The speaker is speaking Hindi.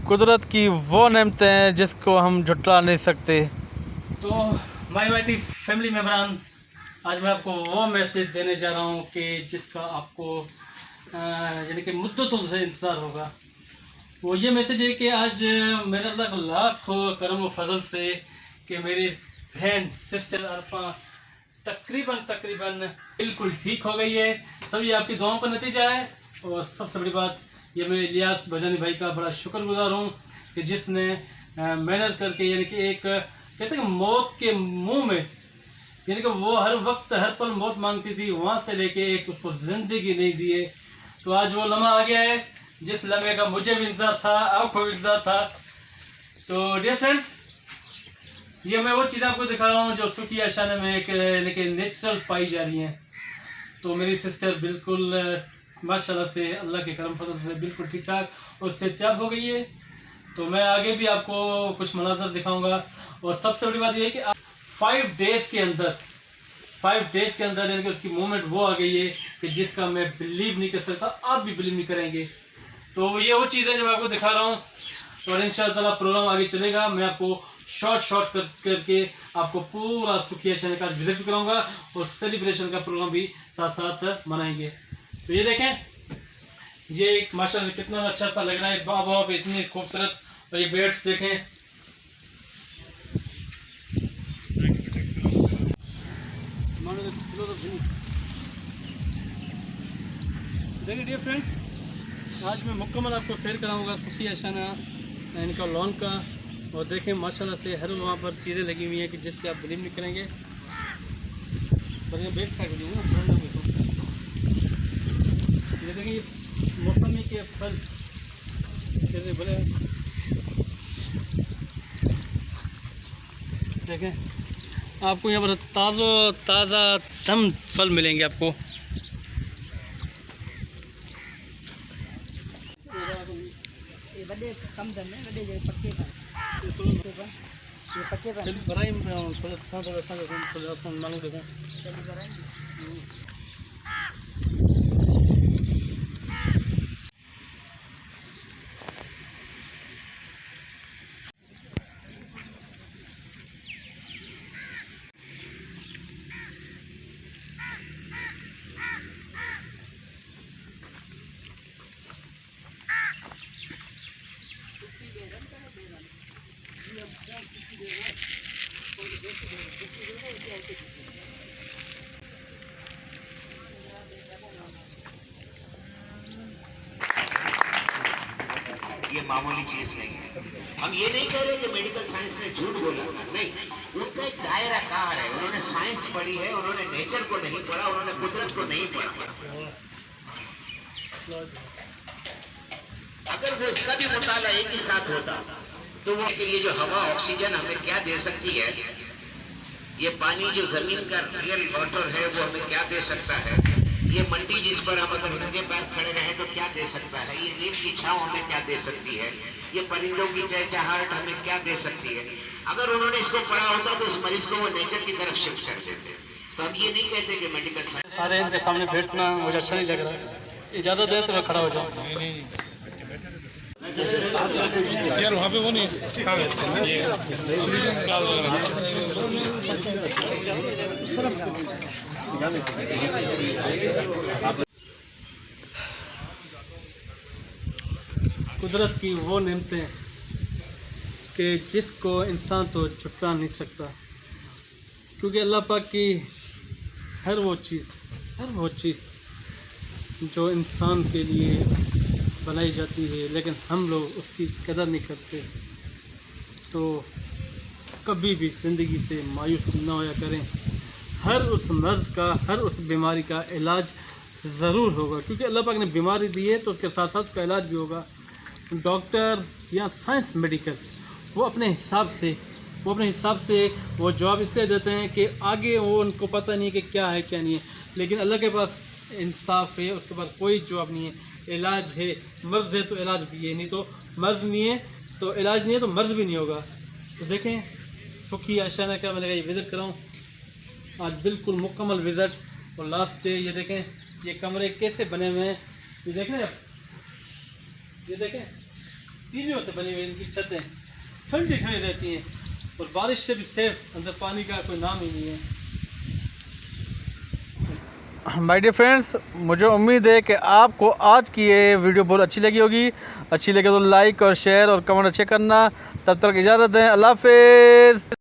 कुदरत की वो नेमतें हैं जिसको हम झुटला नहीं सकते। तो माय माइटी फैमिली मेम्बरान, आज मैं आपको वो मैसेज देने जा रहा हूँ कि जिसका आपको यानी कि मुद्दतों से इंतज़ार होगा। वो ये मैसेज है कि आज मेरा अल्लाह लाख करम व फजल से कि मेरी बहन सिस्टर अरफा तकरीबन बिल्कुल ठीक हो गई है। सभी आपकी दुआओं का नतीजा है। और सबसे बड़ी बात ये, मैं इलियास बजानी भाई का बड़ा शुक्रगुजार हूँ कि जिसने मेहनत करके यानी कि एक कहते हैं कि मौत के मुंह में, यानी कि वो हर वक्त हर पल मौत मांगती थी, वहाँ से लेके एक उसको ज़िंदगी नहीं दी है। तो आज वो लम्हा आ गया है जिस लम्हे का मुझे भी इंतज़ार था, आपको भी इंतज़ार था। तो डियर फ्रेंड्स, ये मैं वो चीज़ें आपको दिखा रहा हूँ जो सुखी अशाने में एक लेकिन नेचुरल पाई जा रही हैं। तो मेरी सिस्टर बिल्कुल माशाल्लाह से अल्लाह के करम फजल से बिल्कुल ठीक ठाक और सेहतियाब हो गई है। तो मैं आगे भी आपको कुछ मनाज़र दिखाऊंगा। और सबसे बड़ी बात यह है कि 5 डेज़ के अंदर यानी कि उसकी मूवमेंट वो आ गई है कि जिसका मैं बिलीव नहीं कर सकता, आप भी बिलीव नहीं करेंगे। तो ये वो चीज़ें जो मैं आपको दिखा रहा हूँ। और इंशाअल्लाह प्रोग्राम आगे चलेगा। मैं आपको शॉर्ट करके आपको पूरा सुखी शान का विजिट भी कराऊंगा और सेलिब्रेशन का प्रोग्राम भी साथ साथ मनाएंगे। तो ये देखें, ये माशाल्लाह कितना अच्छा सा लग रहा है। बाबा पे इतनी खूबसूरत। और ये बेड्स देखें, देखिए डियर फ्रेंड, आज मैं मुकम्मल आपको शेयर कराऊंगा सुखी अशाना इनका लॉन का। और देखें माशाल्लाह से हर वहाँ पर चीज़ें लगी हुई हैं कि जिससे आप बिलीव नहीं करेंगे। पर ये बेड खा के ये देखें, ये मौसमी के फल कैसे बड़े देखें, आपको यहाँ पर ताज़ा दम फल मिलेंगे आपको। ये मामूली चीज नहीं है। हम ये नहीं कह रहे कि मेडिकल साइंस ने झूठ बोला, नहीं। उनका एक दायरा कहाँ है, उन्होंने साइंस पढ़ी है, उन्होंने नेचर को नहीं पढ़ा, उन्होंने कुदरत को नहीं पढ़ा। अगर वो इसका भी मुताला एक ही साथ होता तो वो ये जो हवा ऑक्सीजन हमें क्या दे सकती है, ये पानी जो जमीन का रियल वाटर है वो हमें क्या दे सकता है, ये मंडी जिस पर हम अगर नंगे पैर खड़े रहे तो क्या दे सकता है, ये नीम की छांव हमें क्या दे सकती है, ये परिंदों की चहचहाहट हमें क्या दे सकती है। अगर उन्होंने इसको पढ़ा होता तो उस मरीज को वो नेचर की तरफ शिफ्ट कर देते। तो हम ये नहीं कहते कि मेडिकल साइंस। अरे इनके सामने बैठना मुझे अच्छा नहीं लग रहा। इजाज़त है तो मैं खड़ा हो जाऊँ। यार वहाँ पे वो नहीं ये कुदरत की वो नेमतें कि जिसको इंसान तो छुटका नहीं सकता, क्योंकि अल्लाह पाक की हर वो चीज़ जो इंसान के लिए बनाई जाती है, लेकिन हम लोग उसकी कदर नहीं करते। तो कभी भी ज़िंदगी से मायूस ना होया करें। हर उस मर्ज़ का, हर उस बीमारी का इलाज ज़रूर होगा, क्योंकि अल्लाह पाक ने बीमारी दी है तो उसके साथ साथ उसका इलाज भी होगा। डॉक्टर या साइंस मेडिकल वो अपने हिसाब से वो जवाब इसलिए देते हैं कि आगे वो उनको पता नहीं कि क्या है क्या नहीं है, लेकिन अल्लाह के पास इंसाफ है, उसके पास कोई जवाब नहीं है। इलाज है, मर्ज़ है तो इलाज भी है, नहीं तो मर्ज़ नहीं है तो इलाज नहीं है तो मर्ज़ भी नहीं होगा। तो देखें सुखी आशाना का मैंने ये विज़िट कराऊँ आज, बिल्कुल मुकम्मल विज़िट। और लास्ट डे ये देखें ये कमरे कैसे बने हुए हैं, ये देखें आप, ये देखें तीलियों से बनी हुई इनकी छतें ठंडी ठंडी रहती हैं और बारिश से भी सेफ, अंदर पानी का कोई नाम ही नहीं है। माय डियर फ्रेंड्स, मुझे उम्मीद है कि आपको आज की ये वीडियो बहुत अच्छी लगी होगी। अच्छी लगे तो लाइक और शेयर और कमेंट अच्छे करना। तब तक इजाज़त दें, अल्लाह हाफिज़।